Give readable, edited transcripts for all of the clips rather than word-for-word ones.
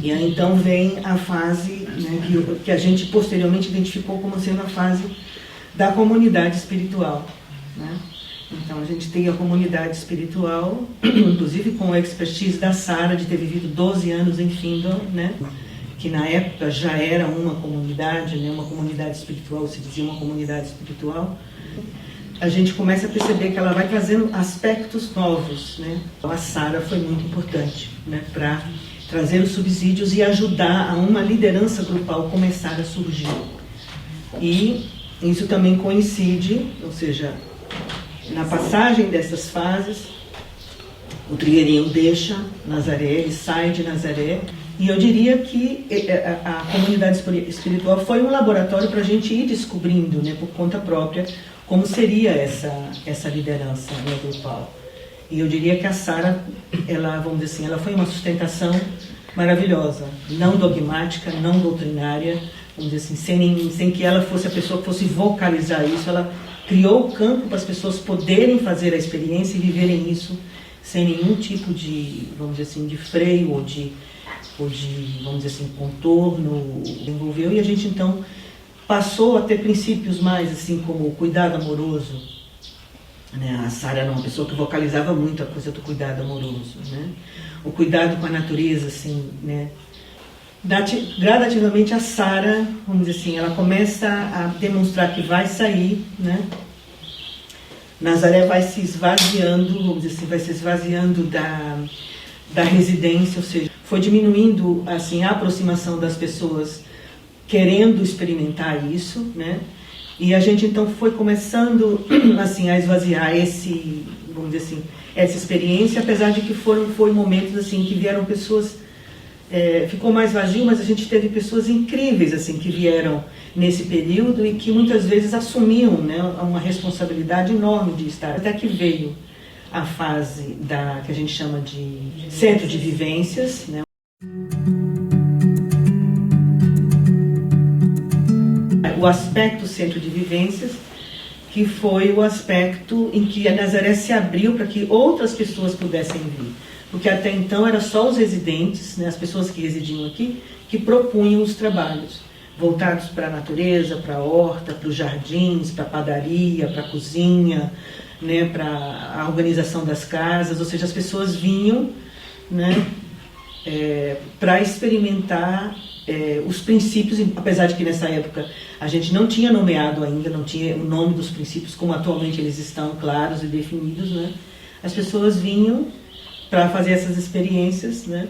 E aí então vem a fase, né, que a gente posteriormente identificou como sendo a fase da comunidade espiritual, né? Então a gente tem a comunidade espiritual, inclusive com a expertise da Sara de ter vivido 12 anos em Findon, né? Que na época já era uma comunidade, né? Uma comunidade espiritual, se dizia uma comunidade espiritual. A gente começa a perceber que ela vai trazendo aspectos novos, né? A Sara foi muito importante, né? Para trazer os subsídios e ajudar a uma liderança grupal começar a surgir. E isso também coincide, ou seja, na passagem dessas fases, o Trigueirinho deixa Nazaré, ele sai de Nazaré, e eu diria que a comunidade espiritual foi um laboratório para a gente ir descobrindo, né, por conta própria, como seria essa liderança, né, grupal. E eu diria que a Sara, ela, vamos dizer assim, ela foi uma sustentação maravilhosa, não dogmática, não doutrinária, vamos dizer assim, sem que ela fosse a pessoa que fosse vocalizar isso. Ela criou o campo para as pessoas poderem fazer a experiência e viverem isso sem nenhum tipo de, vamos dizer assim, de freio ou de vamos dizer assim, contorno, envolveu. E a gente então passou a ter princípios mais assim como o cuidado amoroso, né? A Sara era uma pessoa que vocalizava muito a coisa do cuidado amoroso, né? O cuidado com a natureza, assim, né? Gradativamente a Sara, vamos dizer assim, ela começa a demonstrar que vai sair, né? Nazaré vai se esvaziando, vamos dizer assim, vai se esvaziando da residência, ou seja, foi diminuindo assim a aproximação das pessoas querendo experimentar isso, né? E a gente então foi começando assim a esvaziar vamos dizer assim, essa experiência, apesar de que foi momentos assim que vieram pessoas, ficou mais vazio, mas a gente teve pessoas incríveis assim que vieram nesse período e que muitas vezes assumiam, né, uma responsabilidade enorme de estar. Até que veio a fase que a gente chama de centro de vivências, né? O aspecto centro de vivências, que foi o aspecto em que a Nazaré se abriu para que outras pessoas pudessem vir. Porque até então era só os residentes, né, as pessoas que residiam aqui, que propunham os trabalhos, voltados para a natureza, para a horta, para os jardins, para a padaria, para a cozinha, né, para a organização das casas, ou seja, as pessoas vinham, né, para experimentar os princípios, apesar de que nessa época a gente não tinha nomeado ainda, não tinha o nome dos princípios como atualmente eles estão claros e definidos, né? As pessoas vinham para fazer essas experiências, né?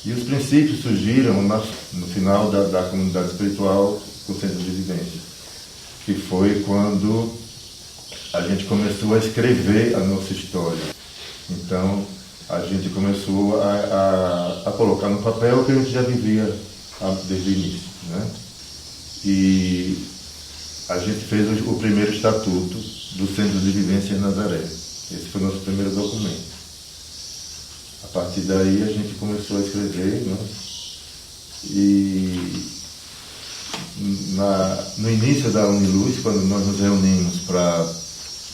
E os princípios surgiram no final da comunidade espiritual com o centro de vivência, que foi quando a gente começou a escrever a nossa história. Então a gente começou a colocar no papel o que a gente já vivia desde o início, né? E a gente fez o primeiro estatuto do Centro de Vivência em Nazaré. Esse foi o nosso primeiro documento. A partir daí a gente começou a escrever, né? E no início da Uniluz, quando nós nos reunimos para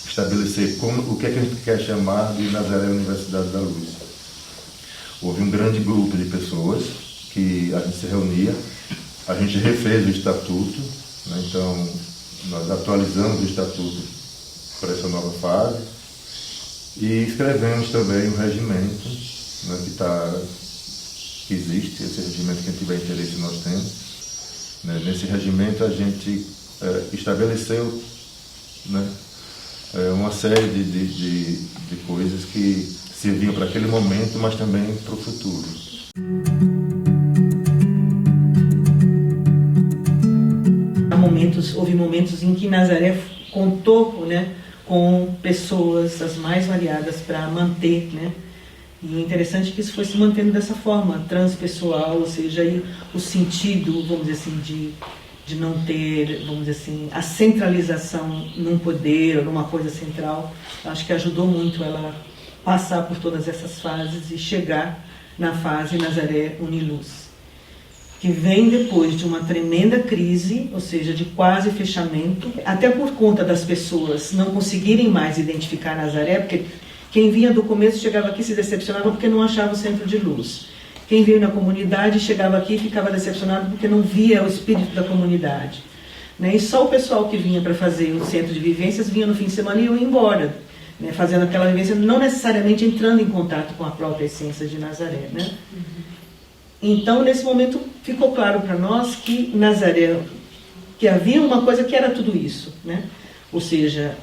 estabelecer o que é que a gente quer chamar de Nazaré Universidade da Luz, houve um grande grupo de pessoas que a gente se reunia, a gente refez o estatuto, né? Então nós atualizamos o estatuto para essa nova fase e escrevemos também o regimento, né, que existe, esse regimento, quem tiver interesse nós temos. Né? Nesse regimento a gente estabeleceu, né, uma série de coisas que serviam para aquele momento, mas também para o futuro. Houve momentos em que Nazaré contou, né, com pessoas as mais variadas para manter, né? E o interessante é que isso foi se mantendo dessa forma, transpessoal, ou seja, aí o sentido, vamos dizer assim, de não ter, vamos dizer assim, a centralização num poder ou numa coisa central, acho que ajudou muito ela passar por todas essas fases e chegar na fase Nazaré Uniluz, que vem depois de uma tremenda crise, ou seja, de quase fechamento, até por conta das pessoas não conseguirem mais identificar Nazaré, porque quem vinha do começo chegava aqui e se decepcionava porque não achava o centro de luz. Quem veio na comunidade chegava aqui e ficava decepcionado porque não via o espírito da comunidade, né? E só o pessoal que vinha para fazer o centro de vivências vinha no fim de semana e ia embora, né? Fazendo aquela vivência, não necessariamente entrando em contato com a própria essência de Nazaré, né? Então, nesse momento, ficou claro para nós que Nazaré, que havia uma coisa que era tudo isso, né? Ou seja,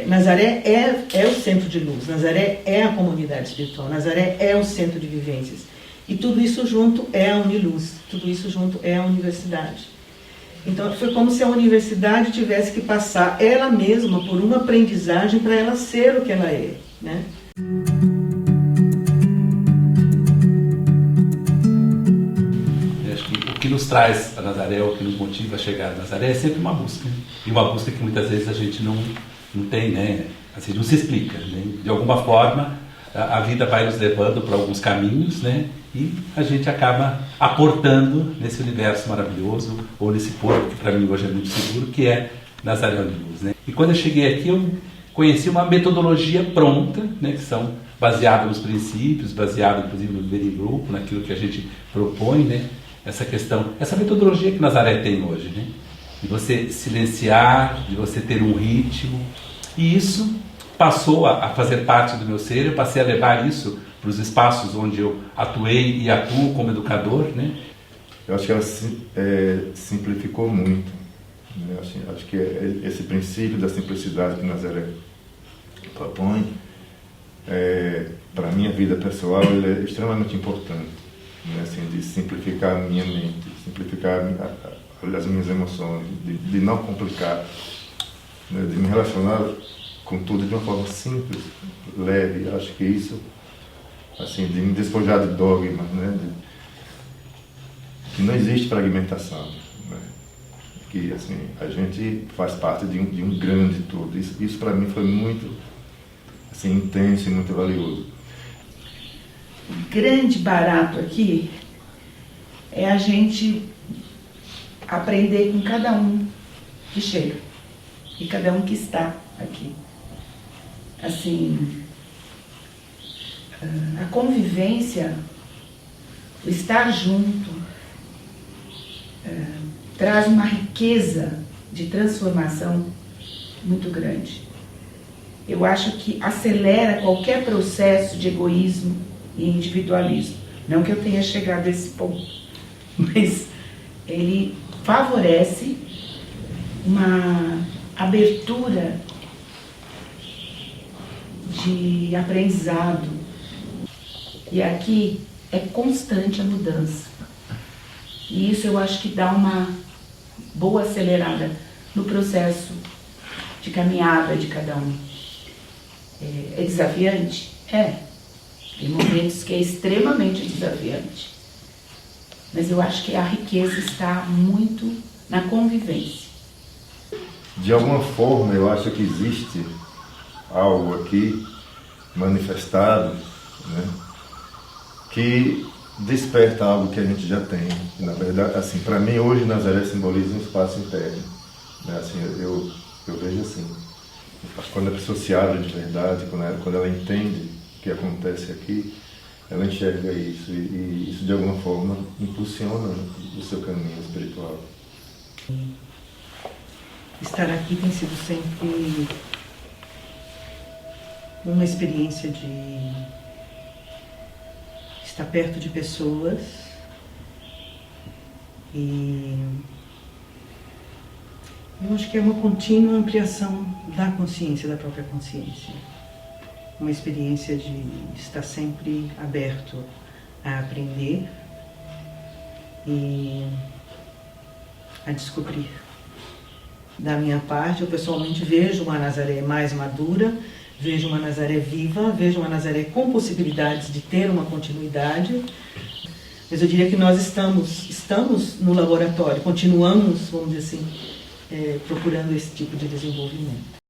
Nazaré é o centro de luz, Nazaré é a comunidade espiritual, Nazaré é o centro de vivências. E tudo isso junto é a Uniluz, tudo isso junto é a universidade. Então foi como se a universidade tivesse que passar ela mesma por uma aprendizagem para ela ser o que ela é, né? Eu acho que o que nos traz a Nazaré, o que nos motiva a chegar a Nazaré é sempre uma busca. E uma busca que muitas vezes a gente não tem, né? Assim, não se explica, né? De alguma forma a vida vai nos levando para alguns caminhos, né? E a gente acaba aportando nesse universo maravilhoso, ou nesse porto que para mim hoje é muito seguro, que é Nazaré Uniluz, né? E quando eu cheguei aqui, eu conheci uma metodologia pronta, né? Que são baseadas nos princípios, baseada inclusive no Living Group, naquilo que a gente propõe, né? Essa questão, essa metodologia que Nazaré tem hoje, né? De você silenciar, de você ter um ritmo, e isso passou a fazer parte do meu ser. Eu passei a levar isso para os espaços onde eu atuei e atuo como educador, né? Eu acho que ela simplificou muito, né? Acho que esse princípio da simplicidade que Nazaré propõe, para a minha vida pessoal, ele é extremamente importante, né? Assim, de simplificar a minha mente, simplificar as minhas emoções, de não complicar, né? De me relacionar com tudo de uma forma simples, leve. Acho que isso, assim, de me despojar de dogmas, né? Que não existe fragmentação, né? Que, assim, a gente faz parte de um grande todo. Isso para mim foi muito, assim, intenso e muito valioso. O grande barato aqui é a gente aprender com cada um que chega e cada um que está aqui. Assim, a convivência, o estar junto, traz uma riqueza de transformação muito grande. Eu acho que acelera qualquer processo de egoísmo e individualismo. Não que eu tenha chegado a esse ponto, mas ele favorece uma abertura de aprendizado. E aqui é constante a mudança. E isso eu acho que dá uma boa acelerada no processo de caminhada de cada um. É desafiante? É. Tem momentos que é extremamente desafiante. Mas eu acho que a riqueza está muito na convivência. De alguma forma, eu acho que existe algo aqui manifestado, né, que desperta algo que a gente já tem. Na verdade, assim, para mim hoje Nazaré simboliza um espaço interno, né? Assim, eu vejo assim, quando a pessoa se abre de verdade, quando ela entende o que acontece aqui, ela enxerga isso e isso de alguma forma impulsiona o seu caminho espiritual. Estar aqui tem sido sempre uma experiência de estar perto de pessoas e eu acho que é uma contínua ampliação da consciência, da própria consciência. Uma experiência de estar sempre aberto a aprender e a descobrir. Da minha parte, eu pessoalmente vejo uma Nazaré mais madura, vejo uma Nazaré viva, vejo uma Nazaré com possibilidades de ter uma continuidade, mas eu diria que nós estamos no laboratório, continuamos, vamos dizer assim, procurando esse tipo de desenvolvimento.